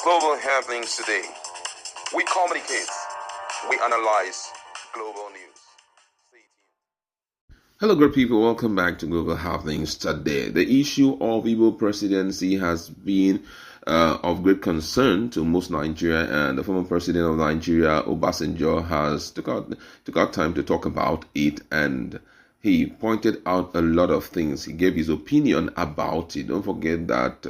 global happenings today. We communicate, we analyze global news. Hello, great people. Welcome back to Global Happenings today. The issue of Igbo Presidency has been of great concern to most Nigeria, and the former president of Nigeria, Obasanjo, has took out time to talk about it, and he pointed out a lot of things. He gave his opinion about it. Don't forget that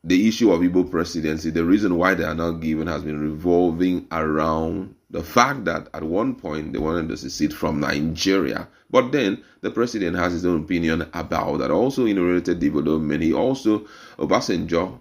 the issue of Igbo Presidency, the reason why they are not given, has been revolving around the fact that at one point they wanted to secede from Nigeria. But then the president has his own opinion about that. Also in a related development, Obasanjo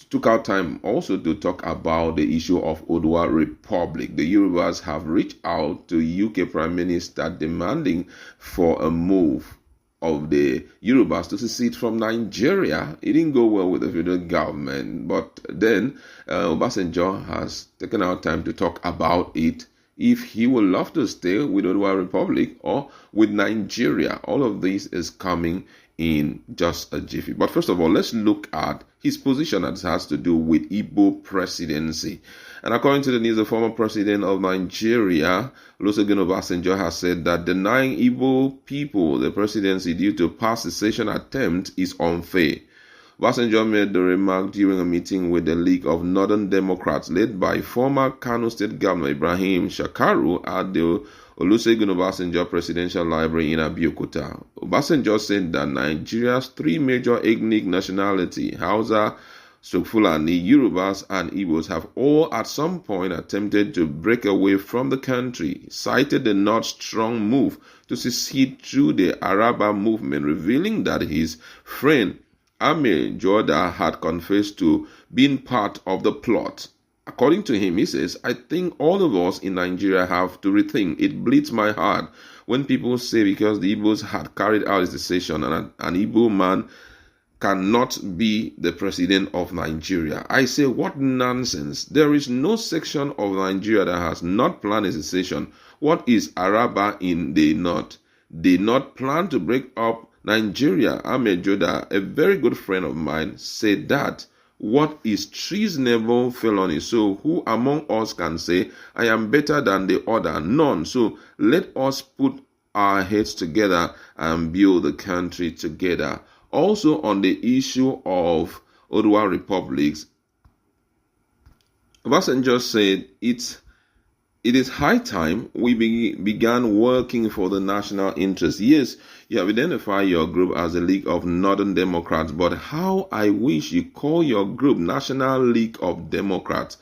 took out time also to talk about the issue of Oduwa Republic. The Yorubas have reached out to UK Prime Minister demanding for a move of the Yorubas to secede from Nigeria. It didn't go well with the federal government, but then Obasanjo has taken out time to talk about it, if he would love to stay with Oduwa Republic or with Nigeria. All of this is coming in just a jiffy. But first of all, let's look at his position that has to do with Igbo Presidency. And according to the news, the former president of Nigeria, Olusegun Obasanjo, has said that denying Igbo people the presidency due to past secession attempt is unfair. Obasanjo made the remark during a meeting with the League of Northern Democrats led by former Kano State Governor Ibrahim Shekaru at the Olusegun Obasanjo Presidential Library in Abeokuta. Obasanjo said that Nigeria's three major ethnic nationalities, Hausa, Fulani, Yorubas, and Igbos, have all at some point attempted to break away from the country. He cited the North's strong move to secede through the Araba movement, revealing that his friend Ame Joda had confessed to being part of the plot. According to him, he says, "I think all of us in Nigeria have to rethink. It bleeds my heart when people say because the Igbos had carried out a secession and an Igbo man cannot be the president of Nigeria. I say, what nonsense. There is no section of Nigeria that has not planned a secession. What is Araba in the North? They not plan to break up Nigeria." Ahmed Joda, a very good friend of mine, said that. What is treasonable felony? So who among us can say, I am better than the other? None. So let us put our heads together and build the country together. Also on the issue of Oduwa Republics, Obasanjo said it is high time we began working for the national interest. Yes, you have identified your group as the League of Northern Democrats, but how I wish you call your group National League of Democrats,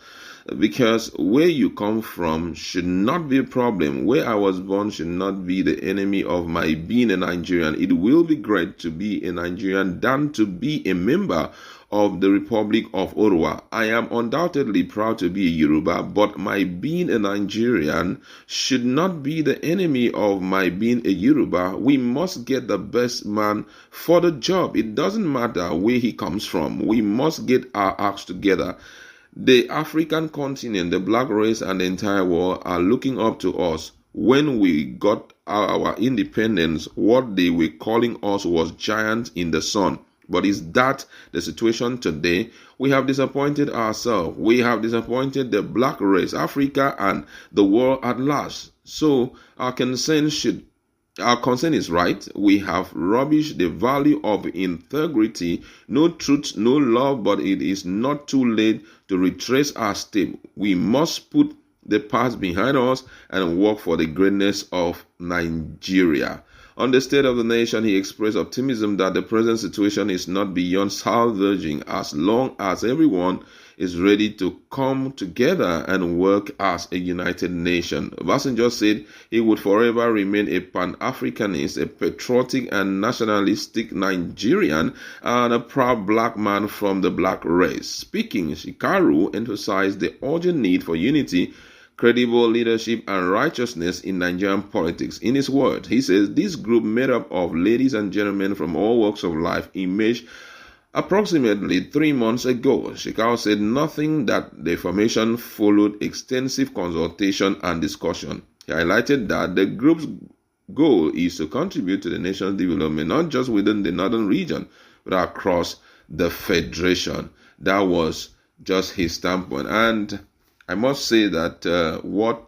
because where you come from should not be a problem. Where I was born should not be the enemy of my being a Nigerian. It will be great to be a Nigerian than to be a member of the Republic of Oduwa. I am undoubtedly proud to be a Yoruba, but my being a Nigerian should not be the enemy of my being a Yoruba. We must get the best man for the job. It doesn't matter where he comes from. We must get our acts together. The African continent, the black race, and the entire world are looking up to us. When we got our independence, what they were calling us was giants in the sun. But is that the situation today? We have disappointed ourselves. We have disappointed the black race, Africa, and the world at large. So our concern is right. We have rubbished the value of integrity, no truth, no love, but it is not too late to retrace our step. We must put the past behind us and work for the greatness of Nigeria. On the state of the nation, he expressed optimism that the present situation is not beyond salvaging as long as everyone is ready to come together and work as a united nation. Obasanjo said he would forever remain a Pan-Africanist, a patriotic and nationalistic Nigerian, and a proud black man from the black race. Speaking, Shekaru emphasized the urgent need for unity, credible leadership, and righteousness in Nigerian politics. In his words, he says, this group made up of ladies and gentlemen from all walks of life emerged approximately 3 months ago. Shekaru said nothing that the formation followed extensive consultation and discussion. He highlighted that the group's goal is to contribute to the nation's development, not just within the northern region, but across the federation. That was just his standpoint. And I must say that what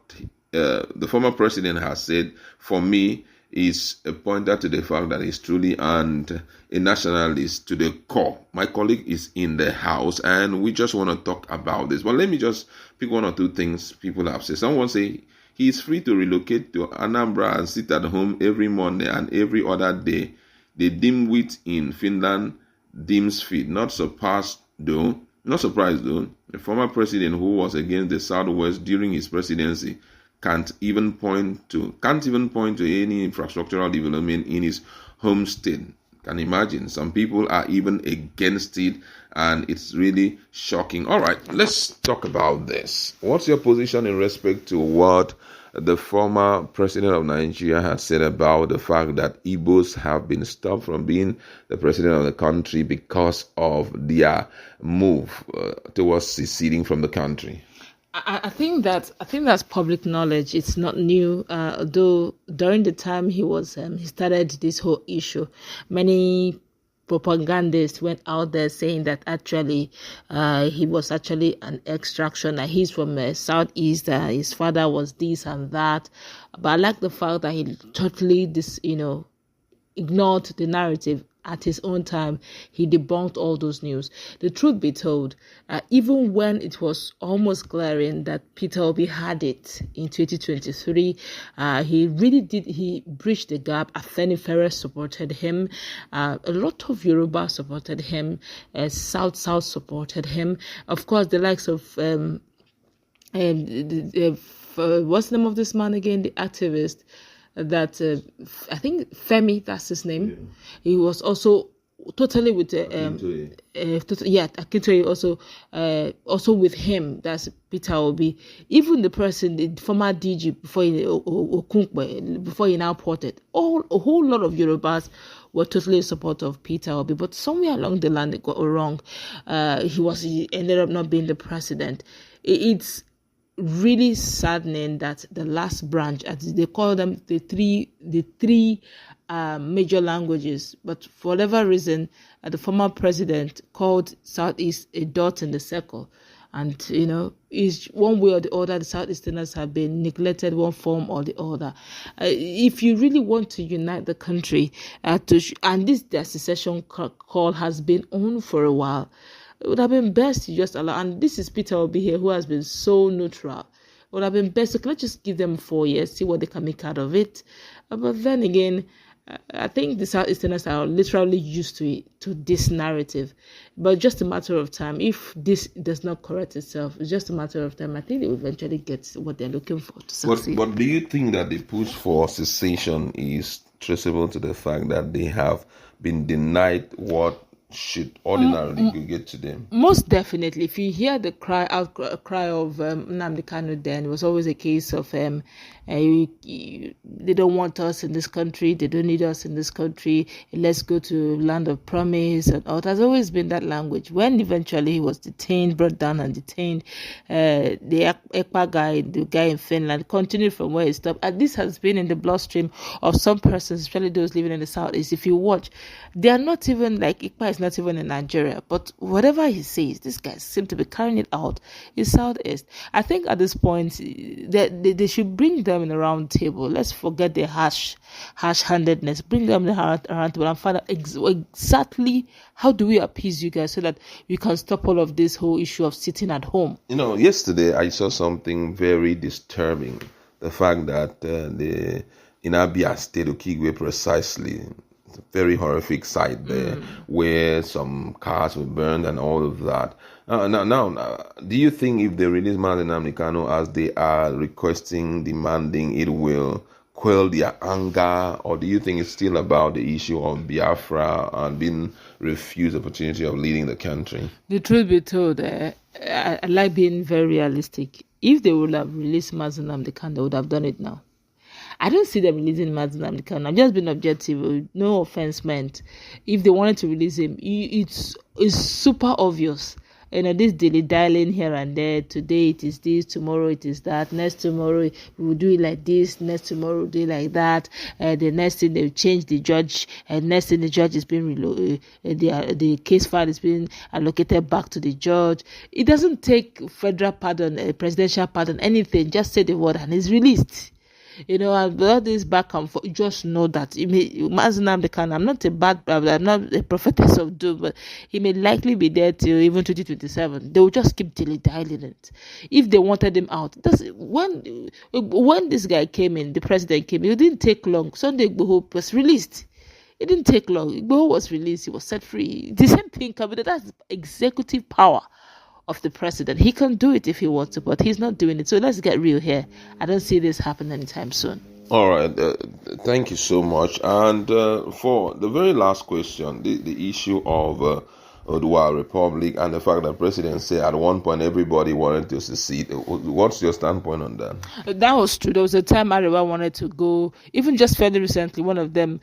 the former president has said, for me, is a pointer to the fact that he's truly and a nationalist to the core. My colleague is in the house, and we just want to talk about this. But let me just pick one or two things people have said. Someone say he is free to relocate to Anambra and sit at home every Monday and every other day. The dimwit in Finland dims feet. Not surprised though. The former president who was against the Southwest during his presidency can't even point to any infrastructural development in his home state. Can imagine. Some people are even against it, and it's really shocking. All right, let's talk about this. What's your position in respect to what the former president of Nigeria had said about the fact that Igbos have been stopped from being the president of the country because of their move towards seceding from the country? I think that's public knowledge. It's not new. Though during the time he started this whole issue, many propagandists went out there saying that actually he was actually an extraction. He's from Southeast. His father was this and that. But I like the fact that he totally ignored the narrative. At his own time, he debunked all those news. The truth be told, even when it was almost glaring that Peter Obi had it in 2023, he really did. He bridged the gap. Afenifere supported him. A lot of Yoruba supported him. South supported him. Of course, the likes of what's the name of this man again? The activist. That I think Femi, that's his name. Yeah. He was also totally with Akintoye also with him. That's Peter Obi. Even the former DG before he now ported, a whole lot of Yorubas were totally in support of Peter Obi. But somewhere along the line it got wrong. He ended up not being the president. It's really saddening that the last branch, as they call them, the three major languages, but for whatever reason, the former president called Southeast a dot in the circle. And, is one way or the other, the Southeasterners have been neglected one form or the other. If you really want to unite the country, and their secession call has been on for a while, it would have been best to just allow, and this is Peter Obi here, who has been so neutral. It would have been best, so let's just give them 4 years, see what they can make out of it. But then again, I think the Southeasterners are literally used to this narrative. But just a matter of time. If this does not correct itself, it's just a matter of time. I think they will eventually get what they're looking for to succeed. But do you think that the push for secession is traceable to the fact that they have been denied what should ordinarily get to them? Most definitely. If you hear the cry of Nnamdi Kanu, then it was always a case of they don't want us in this country, they don't need us in this country, let's go to land of promise and all. It has always been that language. When eventually he was brought down and detained, the ECPA guy, the guy in Finland, continued from where he stopped. And this has been in the bloodstream of some persons, especially those living in the Southeast. If you watch, they are not even like ECPA is not even in Nigeria, but whatever he says, this guy seems to be carrying it out in Southeast. I think at this point they should bring them in a round table. Let's forget the harsh-handedness. Bring them in a round table and find out exactly how do we appease you guys so that we can stop all of this whole issue of sitting at home. Yesterday I saw something very disturbing. The fact that in Abia State, Okigwe precisely, it's a very horrific sight there, where some cars were burned and all of that. Now, do you think if they release Nnamdi Kanu as they are requesting, demanding, it will quell their anger, or do you think it's still about the issue of Biafra and being refused the opportunity of leading the country? The truth be told, I like being very realistic. If they would have released Nnamdi Kanu, they would have done it now. I don't see them releasing Nnamdi Kanu. I'm just being objective. No offense meant. If they wanted to release him, it's super obvious this dilly dialing here and there. Today it is this, tomorrow it is that, next tomorrow we will do it like this, next tomorrow we'll do it like that. The next thing they'll change the judge, and next thing the judge is being the case file is being allocated back to the judge. It doesn't take federal pardon, presidential pardon, anything. Just say the word and it's released. And all this back and forth, just know that Nnamdi Kanu, I'm not a prophetess of doom, but he may likely be there till even 2027. They will just keep dilly-dallying it. If they wanted him out, when this guy came in, the president came in, it didn't take long. Sunday Igboho was released. It didn't take long. Igboho was released. He was set free. The same thing can be. That's executive power of the president. He can do it if he wants to, but he's not doing it. So let's get real here. I don't see this happen anytime soon. All right. Thank you so much. And for the very last question, the issue of Oduwa Republic and the fact that President said at one point everybody wanted to secede. What's your standpoint on that? That was true. There was a time Arewa wanted to go. Even just fairly recently, one of the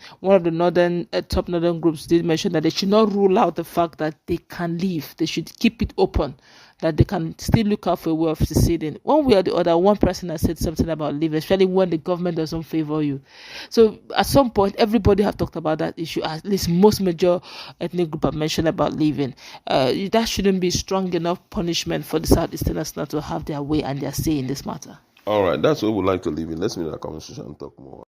top northern groups did mention that they should not rule out the fact that they can leave. They should keep it open, that they can still look out for a way of seceding. One way or the other, one person has said something about leaving, especially when the government doesn't favor you. So at some point, everybody have talked about that issue. At least most major ethnic group have mentioned about leaving. That shouldn't be strong enough punishment for the Southeasterners not to have their way and their say in this matter. All right, that's what we'd like to leave in. Let's meet in the conversation and talk more.